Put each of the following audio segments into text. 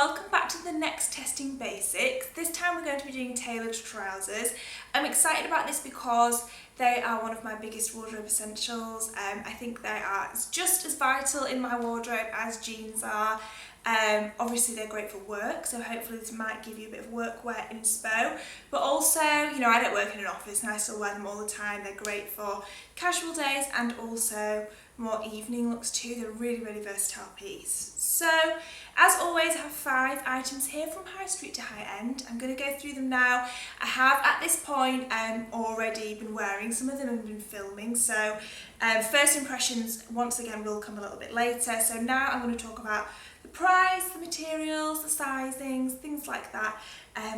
welcome back to the next testing basics. This time we're going to be doing tailored trousers. I'm excited about this because they are one of my biggest wardrobe essentials. I think they are just as vital in my wardrobe as jeans are. Obviously they're great for work, so hopefully this might give you a bit of workwear inspo, but also, you know, I don't work in an office and I still wear them all the time. They're great for casual days and also more evening looks too. They're a really versatile piece. So as always, I have 5 items here from high street to high end. I'm going to go through them now. I have at this point already been wearing some of them and been filming, so first impressions once again will come a little bit later. So now I'm going to talk about the price, the materials, the sizings, things like that,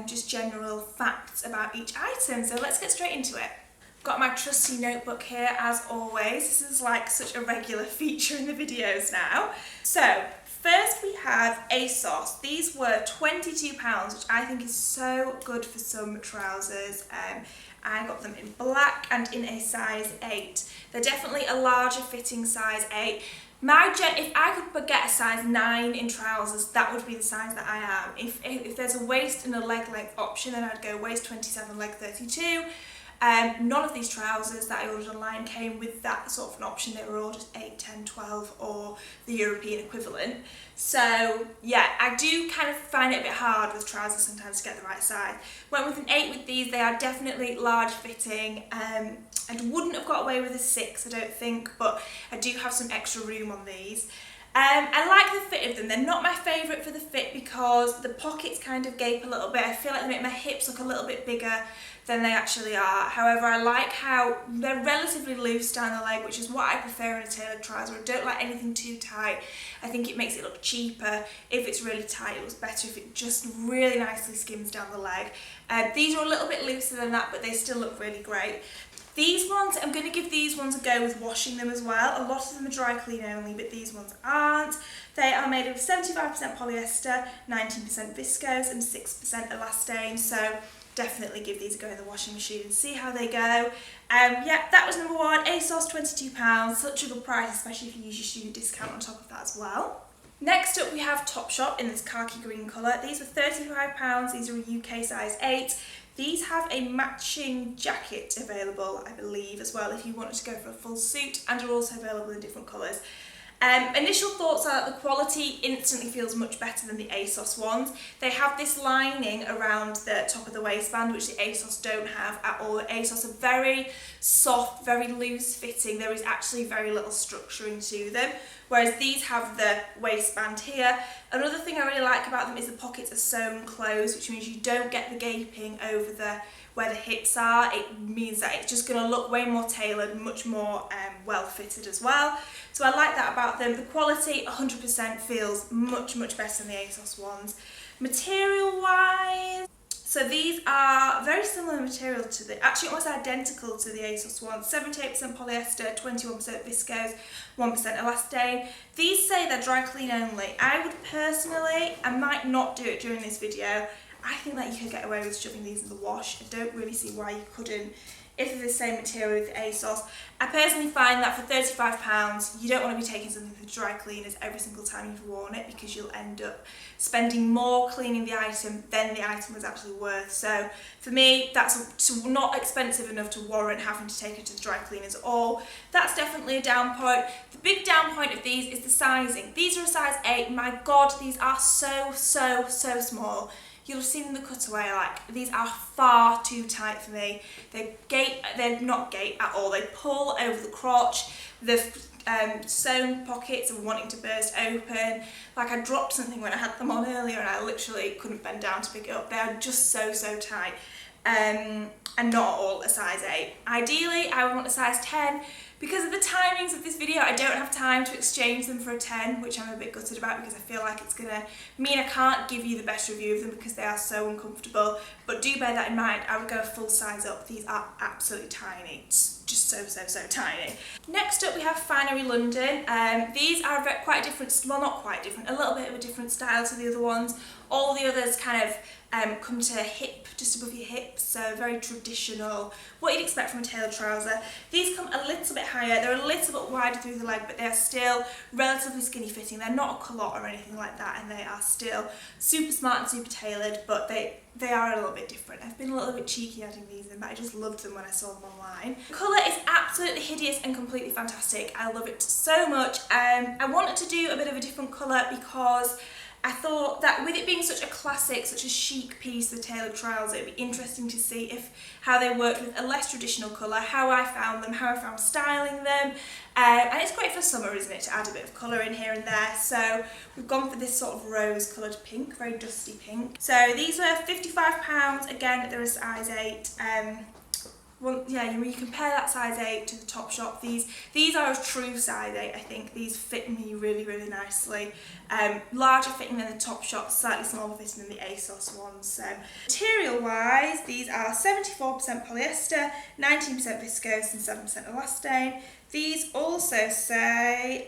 just general facts about each item. So let's get straight into it. Got my trusty notebook here as always. This is like such a regular feature in the videos now. So first we have ASOS. These were £22, which I think is so good for some trousers. I got them in black and in a size 8. They're definitely a larger fitting size 8. If I could get a size 9 in trousers, that would be the size that I am. If there's a waist and a leg length option, then I'd go waist 27, leg 32. None of these trousers that I ordered online came with that sort of an option. They were all just 8, 10, 12 or the European equivalent. So yeah, I do kind of find it a bit hard with trousers sometimes to get the right size. Went with an 8 with these. They are definitely large fitting. I wouldn't have got away with a 6, I don't think, but I do have some extra room on these. I like the fit of them. They're not my favourite for the fit because the pockets kind of gape a little bit. I feel like they make my hips look a little bit bigger than they actually are. However, I like how they're relatively loose down the leg, which is what I prefer in a tailored trouser. I don't like anything too tight. I think it makes it look cheaper. If it's really tight, it looks better if it just really nicely skims down the leg. These are a little bit looser than that, but they still look really great. These ones, I'm going to give these ones a go with washing them as well. A lot of them are dry clean only, but these ones aren't. They are made of 75% polyester, 19% viscose and 6% elastane, so definitely give these a go in the washing machine and see how they go. Yeah, that was number 1, ASOS £22, such a good price, especially if you use your student discount on top of that as well. Next up we have Topshop in this khaki green colour. These were £35, these are a UK size 8. These have a matching jacket available, I believe, as well, if you wanted to go for a full suit, and are also available in different colours. Initial thoughts are that the quality instantly feels much better than the ASOS ones. They have this lining around the top of the waistband, which the ASOS don't have at all. The ASOS are very soft, very loose fitting. There is actually very little structuring to them, whereas these have the waistband here. Another thing I really like about them is the pockets are sewn closed, which means you don't get the gaping over where the hips are. It means that it's just going to look way more tailored, much more well fitted as well. So I like that about them. The quality 100% feels much better than the ASOS ones. Material wise, so these are very similar material to actually almost identical to the ASOS ones. 78% polyester, 21% viscose, 1% elastane. These say they're dry clean only. I would personally, I might not do it during this video, I think that you could get away with shoving these in the wash. I don't really see why you couldn't if they're the same material with ASOS. I personally find that for £35, you don't want to be taking something for dry cleaners every single time you've worn it, because you'll end up spending more cleaning the item than the item was actually worth. So for me, that's not expensive enough to warrant having to take it to the dry cleaners at all. That's definitely a down point. The big down point of these is the sizing. These are a size 8. My God, these are so small. You'll have seen the cutaway, like, these are far too tight for me. They're not gape at all. They pull over the crotch. The sewn pockets are wanting to burst open. Like, I dropped something when I had them on earlier and I literally couldn't bend down to pick it up. They are just so tight. And not at all a size 8. Ideally, I would want a size 10. Because of the timings of this video, I don't have time to exchange them for a 10, which I'm a bit gutted about because I feel like it's going to mean I can't give you the best review of them because they are so uncomfortable. But do bear that in mind, I would go a full size up. These are absolutely tiny. It's just so tiny. Next up we have Finery London. These are quite a different, well not quite different, a little bit of a different style to the other ones. All the others kind of come to hip, just above your hips, so very traditional, what you'd expect from a tailored trouser. These come a little bit higher, they're a little bit wider through the leg, but they're still relatively skinny fitting. They're not a culotte or anything like that, and they are still super smart and super tailored, but they are a little bit different. I've been a little bit cheeky adding these in, but I just loved them when I saw them online. The colour is absolutely hideous and completely fantastic. I love it so much. I wanted to do a bit of a different colour because I thought that with it being such a classic, such a chic piece, the tailored trouser, it'd be interesting to see how they worked with a less traditional colour, how I found them, how I found styling them. And it's great for summer, isn't it, to add a bit of colour in here and there. So we've gone for this sort of rose coloured pink, very dusty pink. So these were £55, again they're a size 8. Yeah, you compare that size 8 to the Topshop. These are a true size 8, I think. These fit me really, really nicely. Larger fitting than the Topshop, slightly smaller fitting than the ASOS ones. So material-wise, these are 74% polyester, 19% viscose and 7% elastane. These also say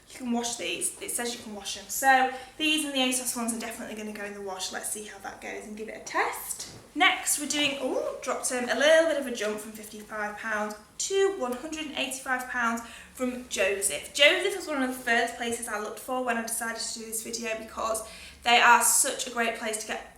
you can wash these. It says you can wash them. So these and the ASOS ones are definitely going to go in the wash. Let's see how that goes and give it a test. Next we're doing, dropped a little bit of a jump from £55 to £185 from Joseph. Joseph was one of the first places I looked for when I decided to do this video because they are such a great place to get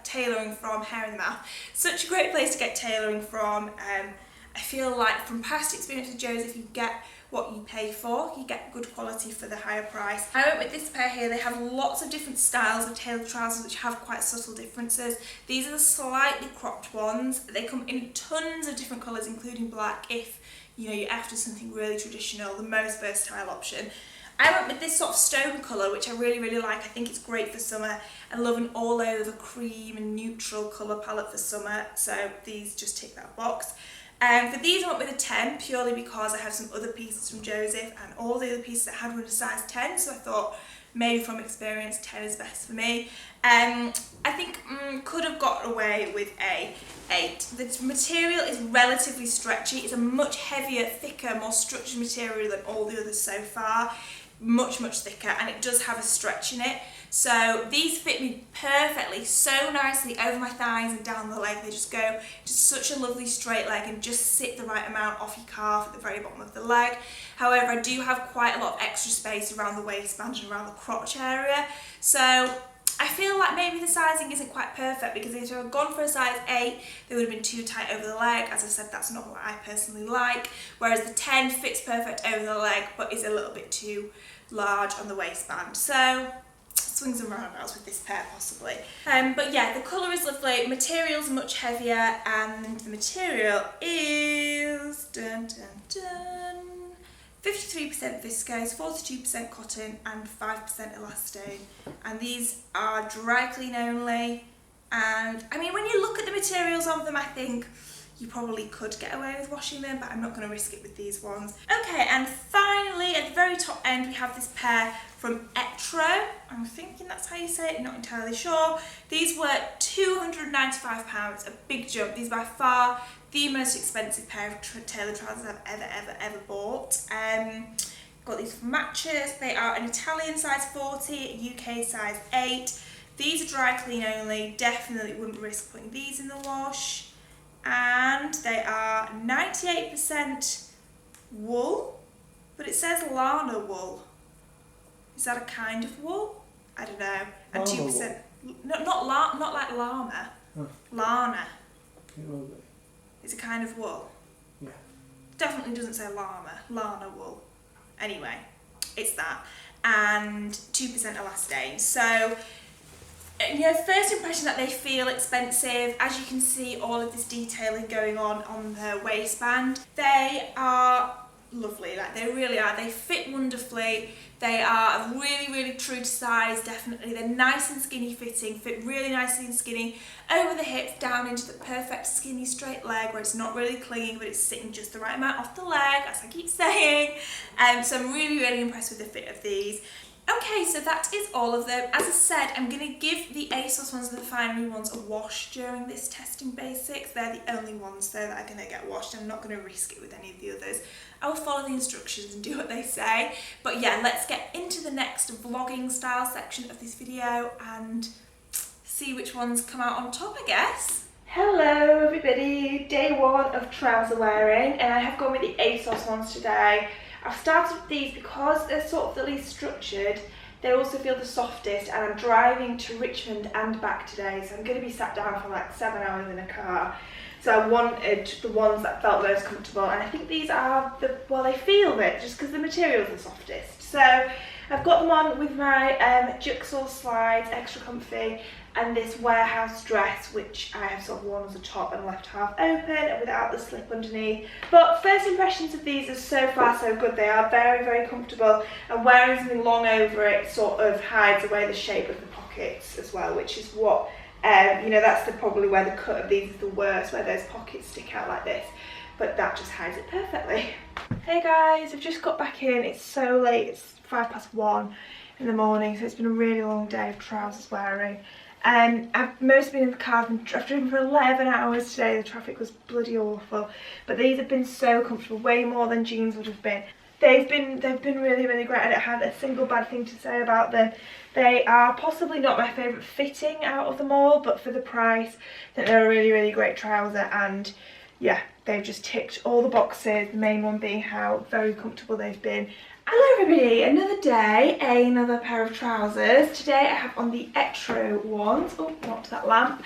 tailoring from, hair in the mouth, such a great place to get tailoring from. I feel like from past experience with Joseph, you get what you pay for, you get good quality for the higher price. I went with this pair here. They have lots of different styles of tailored trousers which have quite subtle differences. These are the slightly cropped ones. They come in tons of different colours, including black if you're after something really traditional, the most versatile option. I went with this sort of stone colour, which I really, really like. I think it's great for summer. I love an all-over cream and neutral colour palette for summer, so these just tick that box. For these I went with a 10 purely because I have some other pieces from Joseph and all the other pieces I had were a size 10, so I thought maybe from experience 10 is best for me. I think could have got away with a 8. The material is relatively stretchy. It's a much heavier, thicker, more structured material than all the others so far. Much, much thicker, and it does have a stretch in it. So these fit me perfectly, so nicely over my thighs and down the leg. They just go just such a lovely straight leg and just sit the right amount off your calf at the very bottom of the leg. However, I do have quite a lot of extra space around the waistband and around the crotch area. So I feel like maybe the sizing isn't quite perfect because if I had gone for a size 8, they would have been too tight over the leg. As I said, that's not what I personally like. Whereas the 10 fits perfect over the leg but is a little bit too large on the waistband. So swings and roundabouts with this pair possibly. But yeah, the colour is lovely, material's much heavier, and the material is 53% viscose, 42% cotton and 5% elastane. And these are dry clean only, and I mean when you look at the materials of them I think you probably could get away with washing them, but I'm not going to risk it with these ones. Okay, and finally at the very top end we have this pair from ETRO. I'm thinking that's how you say it, not entirely sure. These were £295, a big jump. These are by far the most expensive pair of tailored trousers I've ever bought. Got these from Matches. They are an Italian size 40, UK size 8. These are dry clean only, definitely wouldn't risk putting these in the wash. And they are 98% wool, but it says Lana wool. Is that a kind of wool? I don't know. And 2%, not like llama. Oh. Lana. It will be. It's a kind of wool. Yeah. Definitely doesn't say llama. Lana wool. Anyway, it's that. And 2% elastane. So, first impression that they feel expensive. As you can see, all of this detailing going on the waistband. They are lovely, like they really are. They fit wonderfully. They are really, really true to size, definitely. They're nice and skinny fitting, fit really nicely and skinny over the hips, down into the perfect skinny straight leg where it's not really clinging, but it's sitting just the right amount off the leg, as I keep saying. So I'm really, really impressed with the fit of these. Okay, so that is all of them. As I said, I'm going to give the ASOS ones and the Finery ones a wash during this testing basics. They're the only ones though that are going to get washed. I'm not going to risk it with any of the others. I will follow the instructions and do what they say. But yeah, let's get into the next vlogging style section of this video and see which ones come out on top, I guess. Hello everybody, day one of trouser wearing, and I have gone with the ASOS ones today. I've started with these because they're sort of the least structured. They also feel the softest, and I'm driving to Richmond and back today, so I'm going to be sat down for like 7 hours in a car. So I wanted the ones that felt most comfortable, and I think these are the, well, they feel it just because the material's the softest. So I've got them on with my JIGSAW slides, extra comfy, and this warehouse dress, which I have sort of worn as a top and left half open and without the slip underneath. But first impressions of these are so far so good. They are very, very comfortable, and wearing something long over it sort of hides away the shape of the pockets as well, which is what, you know, that's probably where the cut of these is the worst, where those pockets stick out like this. But that just hides it perfectly. Hey guys, I've just got back in. It's so late, it's 1:05 in the morning, so it's been a really long day of trousers wearing. I've mostly been in the car. I've driven for 11 hours today. The traffic was bloody awful, but these have been so comfortable, way more than jeans would have been. They've been really, really great. I don't have a single bad thing to say about them. They are possibly not my favourite fitting out of them all, but for the price, I think they're a really, really great trouser, and yeah, they've just ticked all the boxes, the main one being how very comfortable they've been. Hello everybody, another day, another pair of trousers. Today I have on the ETRO ones. Oh, not to that lamp.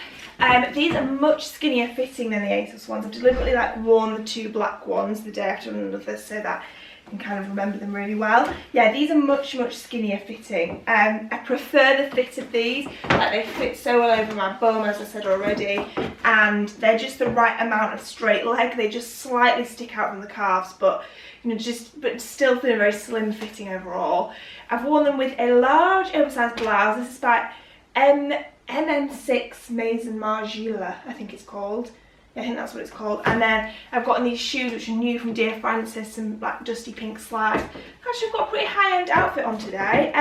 These are much skinnier fitting than the ASOS ones. I've deliberately worn the two black ones the day after another so that I can kind of remember them really well. Yeah, these are much skinnier fitting. I prefer the fit of these. Like, they fit so well over my bum, as I said already, and they're just the right amount of straight leg. They just slightly stick out from the calves, but you know, but still feeling very slim fitting overall. I've worn them with a large oversized blouse. This is by MM6 MAISON MARGEILA, I think it's called. I think that's what it's called. And then I've gotten these shoes, which are new from Dear Francis, some black dusty pink slides. Actually, I've got a pretty high-end outfit on today.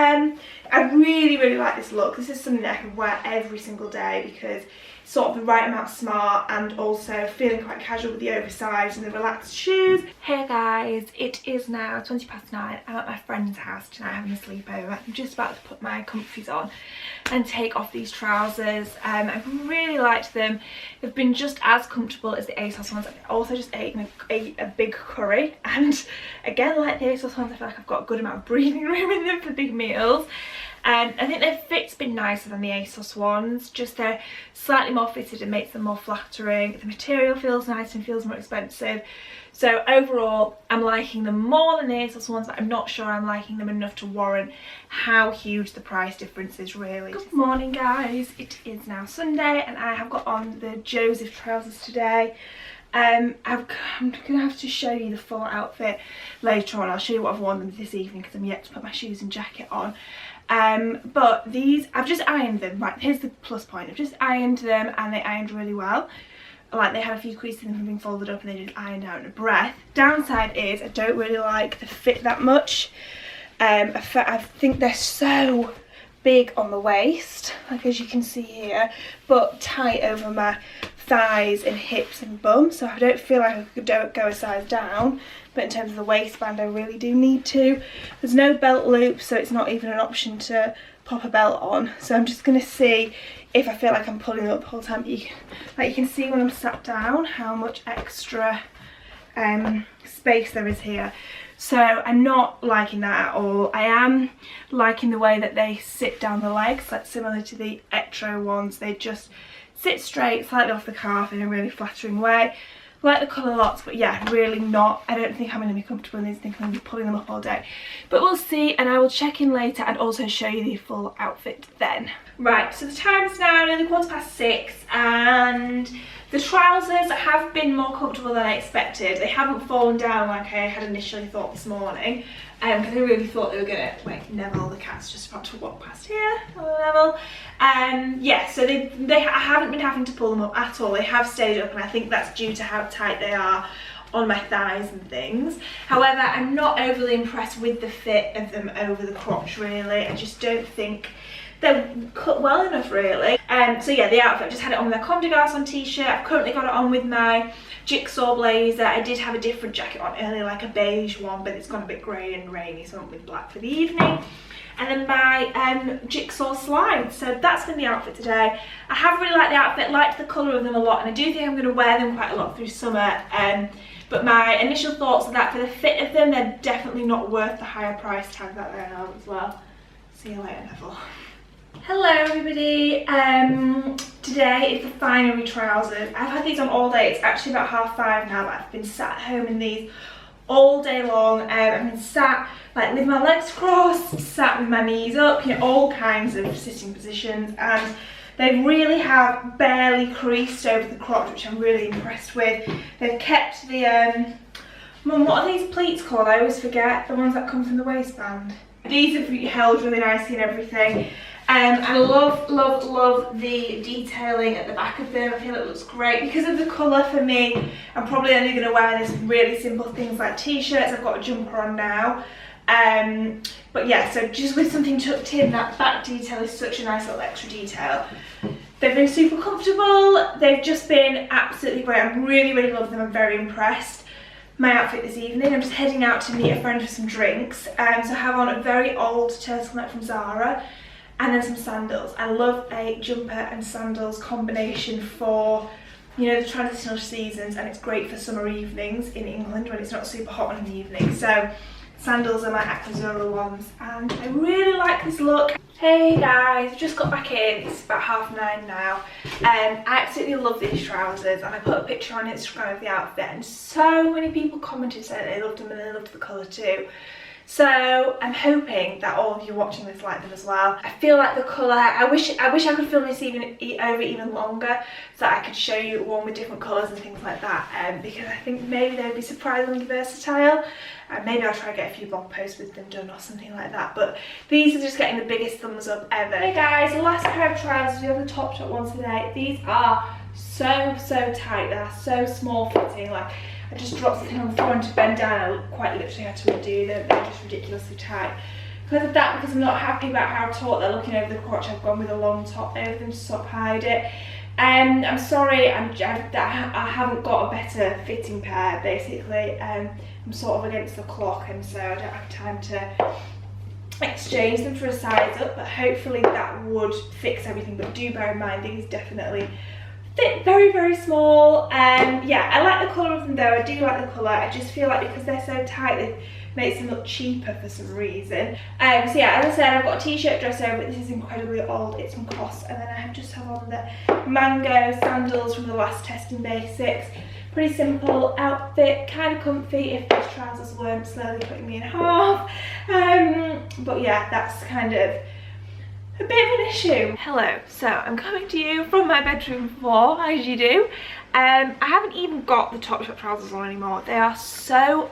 I really like this look. This is something that I can wear every single day because it's sort of the right amount smart and also feeling quite casual with the oversized and the relaxed shoes. Hey guys, it is now 9:20. I'm at my friend's house tonight having a sleepover. I'm just about to put my comfies on and take off these trousers. I've really liked them. They've been just as comfortable as the ASOS ones. I've also just ate a big curry, and again, like the ASOS ones, I feel like I've got a good amount of breathing room in them for big meals. I think their fit's been nicer than the ASOS ones, just they're slightly more fitted and makes them more flattering. The material feels nice and feels more expensive. So overall, I'm liking them more than the ASOS ones, but I'm not sure I'm liking them enough to warrant how huge the price difference is really. Good morning guys, it is now Sunday and I have got on the Joseph trousers today. I'm gonna have to show you the full outfit later on. I'll show you what I've worn them this evening because I'm yet to put my shoes and jacket on. But these, I've just ironed them. Right, here's the plus point. I've just ironed them and they ironed really well. Like, they had a few creases in them from being folded up and they just ironed out in a breath. Downside is I don't really like the fit that much. I think they're so big on the waist, like as you can see here, but tight over my thighs and hips and bum, so I don't feel like I could go a size down, but in terms of the waistband I really do need to. There's no belt loop, so it's not even an option to pop a belt on, so I'm just going to see if I feel like I'm pulling them up the whole time. Like you can see when I'm sat down how much extra space there is here. So I'm not liking that at all. I am liking the way that they sit down the legs, like similar to the ETRO ones. They just sit straight, slightly off the calf in a really flattering way. Like the colour lots, but yeah, really not. I don't think I'm going to be comfortable in these. I think I'm going to be pulling them up all day. But we'll see, and I will check in later and also show you the full outfit then. Right, so the time is now nearly 6:15, and the trousers have been more comfortable than I expected. They haven't fallen down like I had initially thought this morning. Because I really thought they were gonna, wait, Neville the cat's just about to walk past here. Hello Neville. Yeah, so I haven't been having to pull them up at all. They have stayed up, and I think that's due to how tight they are on my thighs and things. However, I'm not overly impressed with the fit of them over the crotch really. I just don't think they're cut well enough really. So yeah, the outfit, I just had it on with my COMME GARCON t-shirt. I've currently got it on with my JIGSAW blazer. I did have a different jacket on earlier, like a beige one, but it's gone a bit grey and rainy, so I went with black for the evening. And then my JIGSAW slides. So that's been the outfit today. I have really liked the outfit, liked the colour of them a lot, and I do think I'm going to wear them quite a lot through summer. But my initial thoughts are that for the fit of them, they're definitely not worth the higher price tag that they are as well. See you later, Neville. Hello everybody. Today is the Finery trousers. I've had these on all day. It's actually about 5:30 now, but I've been sat at home in these all day long. I've been sat like with my legs crossed, sat with my knees up, you know, all kinds of sitting positions, and they really have barely creased over the crotch, which I'm really impressed with. They've kept the Mum, what are these pleats called? I always forget. The ones that come from the waistband. These have held really nicely and everything. I love the detailing at the back of them. I feel it looks great. Because of the colour for me, I'm probably only going to wear this really simple things like t-shirts. I've got a jumper on now. But yeah, so just with something tucked in, that back detail is such a nice little extra detail. They've been super comfortable. They've just been absolutely great. I really love them. I'm very impressed. My outfit this evening, I'm just heading out to meet a friend for some drinks. So I have on a very old turtleneck from ZARA. And then some sandals. I love a jumper and sandals combination for, you know, the transitional seasons, and it's great for summer evenings in England when it's not super hot in the evening. So sandals are my AQUAZZURA ones, and I really like this look. Hey guys, just got back in. It's about 9:30 now. I absolutely love these trousers, and I put a picture on Instagram of the outfit, and so many people commented saying they loved them and they loved the colour too. So I'm hoping that all of you watching this like them as well. I feel like the colour, I wish I could film this even longer so that I could show you one with different colours and things like that, because I think maybe they'd be surprisingly versatile. Maybe I'll try to get a few blog posts with them done or something like that, but these are just getting the biggest thumbs up ever. Hey guys, the last pair of trousers, we have the Topshop ones today. These are so tight, they're so small fitting. Like, I just dropped something on the floor and to bend down, I quite literally had to undo them. They're just ridiculously tight. Because of that, because I'm not happy about how taut they're looking over the crotch, I've gone with a long top over them to sort of hide it. I'm sorry, I haven't got a better fitting pair, basically. I'm sort of against the clock, and so I don't have time to exchange them for a size up, but hopefully that would fix everything. But do bear in mind, these definitely fit very small. Yeah, I like the colour of them though. I do like the colour. I just feel like because they're so tight, it makes them look cheaper for some reason. So yeah, as I said, I've got a t-shirt dress over, but this is incredibly old. It's from COMME, and then I just have on the mango sandals from the last testing basics. Pretty simple outfit, kind of comfy if those trousers weren't slowly cutting me in half. But yeah, that's kind of a bit of an issue. Hello, so I'm coming to you from my bedroom floor, as you do. I haven't even got the Topshop trousers on anymore. They are so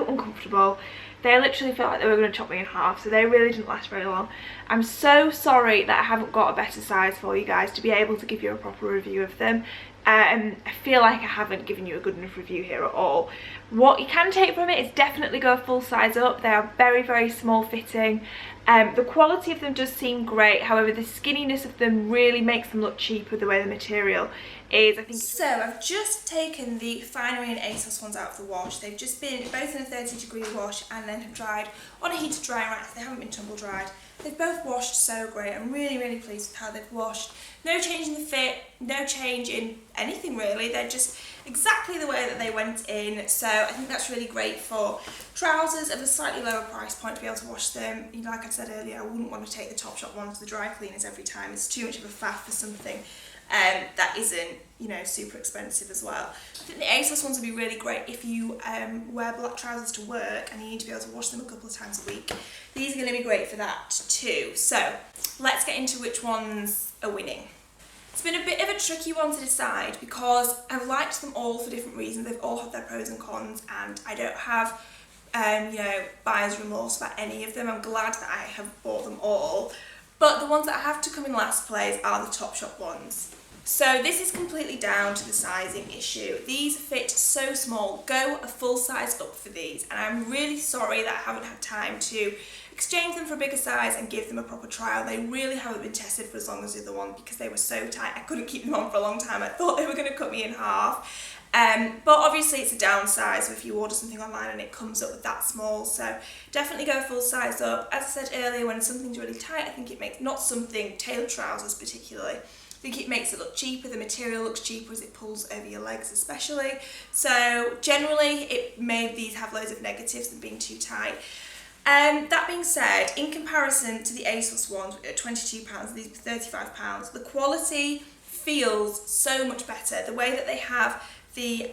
uncomfortable. They literally felt like they were going to chop me in half, so they really didn't last very long. I'm so sorry that I haven't got a better size for you guys to be able to give you a proper review of them. I feel like I haven't given you a good enough review here at all. What you can take from it is definitely go full size up. They are very small fitting. The quality of them does seem great, however the skinniness of them really makes them look cheap with the way the material is. I think so. I've just taken the Finery and ASOS ones out of the wash. They've just been both in a 30-degree wash and then have dried on a heated drying rack. They haven't been tumble dried. They've both washed so great. I'm really pleased with how they've washed. No change in the fit, no change in anything really. They're just exactly the way that they went in. So I think that's really great for trousers of a slightly lower price point to be able to wash them. Like I said earlier, I wouldn't want to take the Topshop ones to the dry cleaners every time. It's too much of a faff for something that isn't, you know, super expensive as well. I think the ASOS ones would be really great if you wear black trousers to work and you need to be able to wash them a couple of times a week. These are going to be great for that too. So let's get into which ones are winning. It's been a bit of a tricky one to decide because I've liked them all for different reasons. They've all had their pros and cons, and I don't have you know, buyer's remorse about any of them. I'm glad that I have bought them all. But the ones that have to come in last place are the Topshop ones. So this is completely down to the sizing issue. These fit so small. Go a full size up for these, and I'm really sorry that I haven't had time to exchange them for a bigger size and give them a proper trial. They really haven't been tested for as long as the other one because they were so tight. I couldn't keep them on for a long time. I thought they were going to cut me in half. But obviously it's a downside, so if you order something online and it comes up with that small, so definitely go full size up. As I said earlier, when something's really tight, I think it makes, not something, tailored trousers particularly, I think it makes it look cheaper. The material looks cheaper as it pulls over your legs especially. So generally it made these have loads of negatives than being too tight. That being said, in comparison to the ASOS ones at £22, these were £35, the quality feels so much better. The way that they have the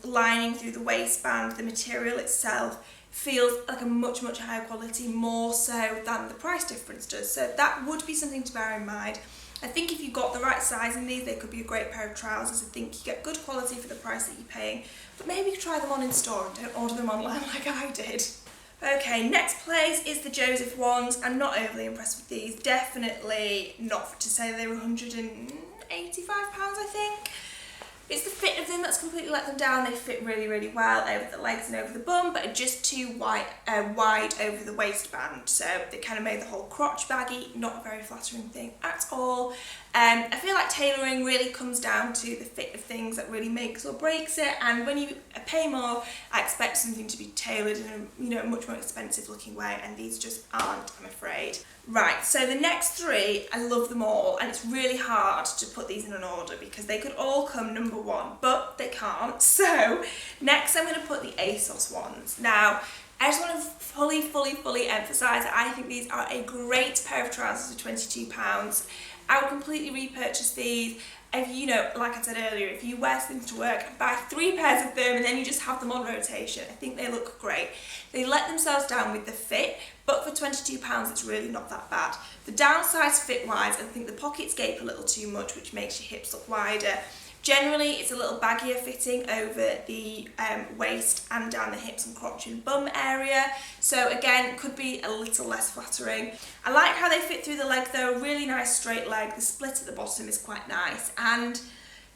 lining through the waistband, the material itself feels like a much higher quality, more so than the price difference does. So that would be something to bear in mind. I think if you got the right size in these, they could be a great pair of trousers. I think you get good quality for the price that you're paying, but maybe you try them on in store and don't order them online like I did. Okay, next place is the Joseph ones. I'm not overly impressed with these. Definitely not to say they were £185, I think. It's the fit of them that's completely let them down. They fit really well over the legs and over the bum, but are just too wide over the waistband. So they kind of made the whole crotch baggy, not a very flattering thing at all. I feel like tailoring really comes down to the fit of things that really makes or breaks it, and when you pay more, I expect something to be tailored in a much more expensive looking way, and these just aren't, I'm afraid. Right, so the next three, I love them all, and it's really hard to put these in an order because they could all come number one, but they can't. So next I'm going to put the ASOS ones. Now, I just want to fully emphasise that I think these are a great pair of trousers for £22. I would completely repurchase these. If you know, like I said earlier, if you wear things to work, buy 3 pairs of them and then you just have them on rotation. I think they look great. They let themselves down with the fit, but for £22 it's really not that bad. The downsides fit-wise, I think the pockets gape a little too much, which makes your hips look wider. Generally, it's a little baggier fitting over the waist and down the hips and crotch and bum area. So again, could be a little less flattering. I like how they fit through the leg though, really nice straight leg. The split at the bottom is quite nice, and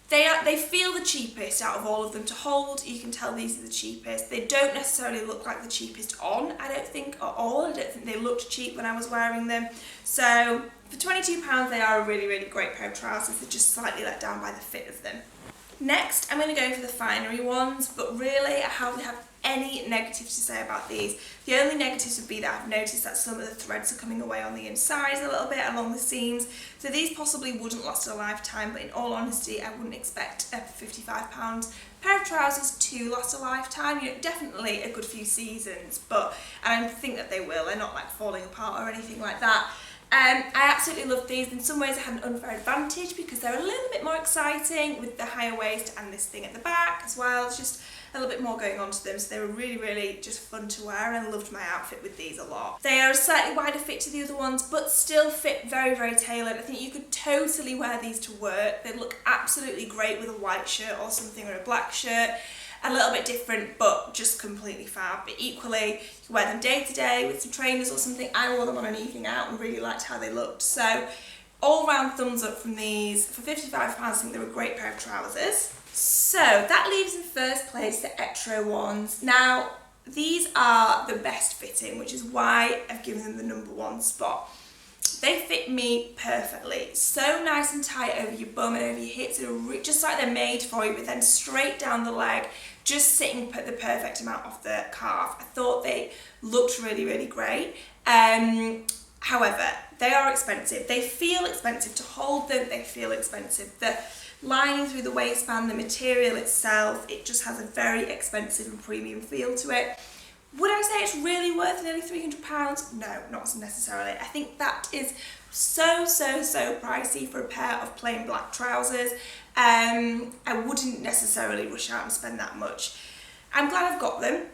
they feel the cheapest out of all of them to hold. You can tell these are the cheapest. They don't necessarily look like the cheapest on, I don't think, at all. I don't think they looked cheap when I was wearing them. So for £22, they are a really great pair of trousers. They're just slightly let down by the fit of them. Next, I'm going to go for the Finery ones, but really I hardly have any negatives to say about these. The only negatives would be that I've noticed that some of the threads are coming away on the insides a little bit along the seams, so these possibly wouldn't last a lifetime, but in all honesty I wouldn't expect a £55 pair of trousers to last a lifetime. You know, definitely a good few seasons, but I think that they will. They're not like falling apart or anything like that. I absolutely love these. In some ways I had an unfair advantage because they're a little bit more exciting with the higher waist and this thing at the back as well. It's just a little bit more going on to them, so they were really just fun to wear, and I loved my outfit with these a lot. They are a slightly wider fit to the other ones, but still fit very tailored. I think you could totally wear these to work. They'd look absolutely great with a white shirt or something, or a black shirt. A little bit different, but just completely fab. But equally, you can wear them day to day with some trainers or something. I wore them on an evening out and really liked how they looked. So all round thumbs up from these. For £55, I think they're a great pair of trousers. So that leaves in first place the ETRO ones. Now, these are the best fitting, which is why I've given them the number one spot. They fit me perfectly. So nice and tight over your bum and over your hips. They're just like they're made for you, but then straight down the leg, just sitting the perfect amount off the calf. I thought they looked really great. However, they are expensive. They feel expensive to hold them. They feel expensive. The lining through the waistband, the material itself, it just has a very expensive and premium feel to it. Would I say it's really worth nearly £300? No, not necessarily. I think that is so pricey for a pair of plain black trousers. I wouldn't necessarily rush out and spend that much. I'm glad I've got them.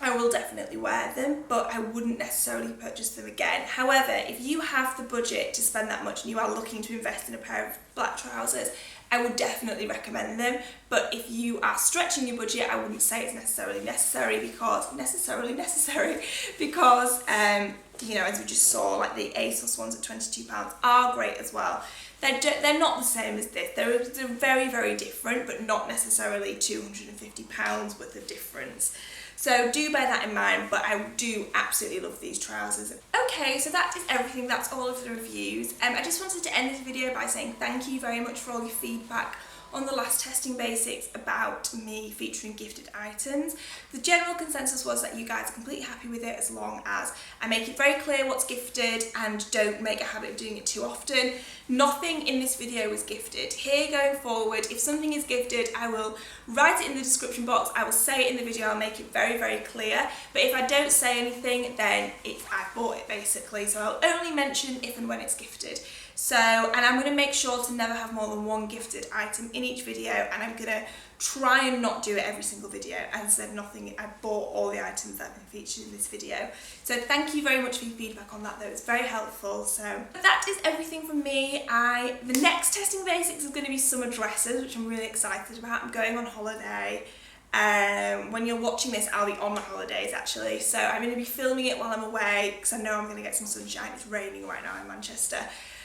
I will definitely wear them, but I wouldn't necessarily purchase them again. However, if you have the budget to spend that much and you are looking to invest in a pair of black trousers, I would definitely recommend them. But if you are stretching your budget, I wouldn't say it's necessarily necessary because you know, as we just saw, like the ASOS ones at £22 are great as well. They're not the same as this. They're very, very different, but not necessarily £250 worth of difference. So do bear that in mind, but I do absolutely love these trousers. Okay, so that is everything. That's all of the reviews. I just wanted to end this video by saying thank you very much for all your feedback on the last testing basics about me featuring gifted items. The general consensus was that you guys are completely happy with it as long as I make it very clear what's gifted and don't make a habit of doing it too often. Nothing in this video was gifted. Here going forward, if something is gifted, I will write it in the description box, I will say it in the video, I'll make it very, very clear. But if I don't say anything, then I bought it basically. So I'll only mention if and when it's gifted. So, and I'm going to make sure to never have more than one gifted item in each video, and I'm going to try and not do it every single video. As I said, I bought all the items that have been featured in this video. So thank you very much for your feedback on that, though. It's very helpful. So that is everything from me. The next testing basics is going to be summer dresses, which I'm really excited about. I'm going on holiday. When you're watching this, I'll be on my holidays actually. So I'm going to be filming it while I'm away because I know I'm going to get some sunshine. It's raining right now in Manchester.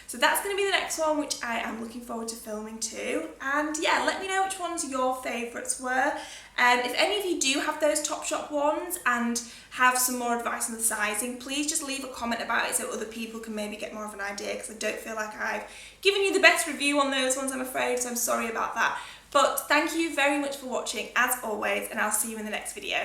So that's going to be the next one, which I am looking forward to filming too. And yeah, let me know which ones your favourites were. If any of you do have those Topshop ones and have some more advice on the sizing, please just leave a comment about it so other people can maybe get more of an idea, because I don't feel like I've given you the best review on those ones, I'm afraid, so I'm sorry about that. But thank you very much for watching as always, and I'll see you in the next video.